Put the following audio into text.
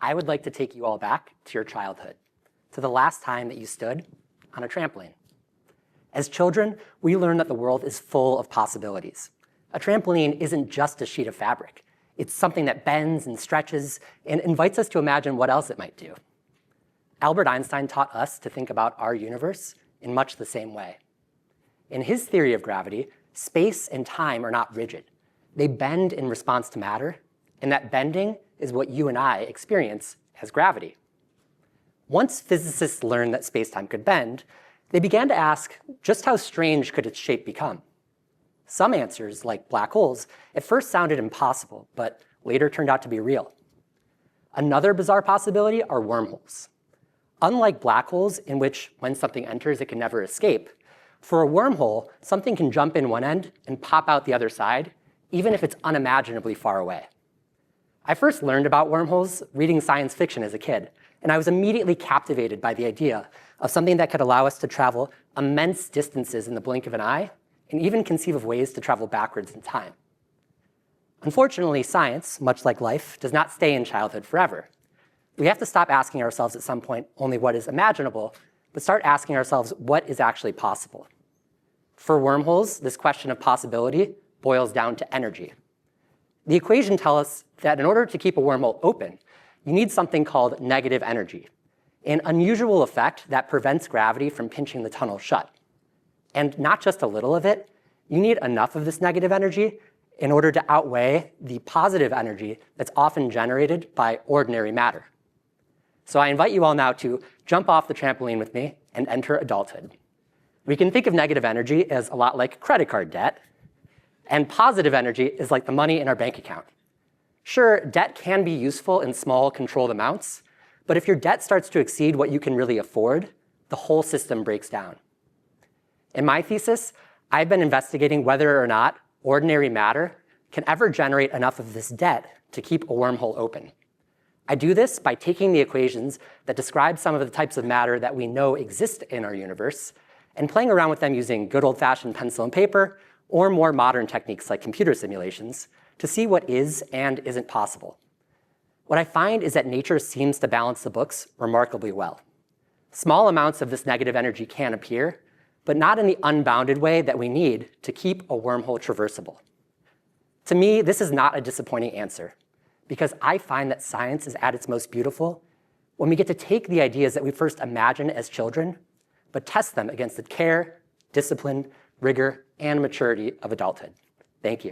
I would like to take you all back to your childhood, to the last time that you stood on a trampoline. As children, we learn that the world is full of possibilities. A trampoline isn't just a sheet of fabric. It's something that bends and stretches and invites us to imagine what else it might do. Albert Einstein taught us to think about our universe in much the same way. In his theory of gravity, space and time are not rigid. They bend in response to matter, and that bending is what you and I experience as gravity. Once physicists learned that space-time could bend, they began to ask just how strange could its shape become. Some answers, like black holes, at first sounded impossible, but later turned out to be real. Another bizarre possibility are wormholes. Unlike black holes, in which when something enters, it can never escape, for a wormhole, something can jump in one end and pop out the other side, even if it's unimaginably far away. I first learned about wormholes reading science fiction as a kid, and I was immediately captivated by the idea of something that could allow us to travel immense distances in the blink of an eye, and even conceive of ways to travel backwards in time. Unfortunately, science, much like life, does not stay in childhood forever. We have to stop asking ourselves at some point only what is imaginable, but start asking ourselves what is actually possible. For wormholes, this question of possibility boils down to energy. The equation tells us that in order to keep a wormhole open, you need something called negative energy, an unusual effect that prevents gravity from pinching the tunnel shut. And not just a little of it, you need enough of this negative energy in order to outweigh the positive energy that's often generated by ordinary matter. So I invite you all now to jump off the trampoline with me and enter adulthood. We can think of negative energy as a lot like credit card debt, and positive energy is like the money in our bank account. Sure, debt can be useful in small, controlled amounts, but if your debt starts to exceed what you can really afford, the whole system breaks down. In my thesis, I've been investigating whether or not ordinary matter can ever generate enough of this debt to keep a wormhole open. I do this by taking the equations that describe some of the types of matter that we know exist in our universe and playing around with them using good old-fashioned pencil and paper or more modern techniques like computer simulations to see what is and isn't possible. What I find is that nature seems to balance the books remarkably well. Small amounts of this negative energy can appear, but not in the unbounded way that we need to keep a wormhole traversable. To me, this is not a disappointing answer, because I find that science is at its most beautiful when we get to take the ideas that we first imagined as children, but test them against the care, discipline, rigor, and maturity of adulthood. Thank you.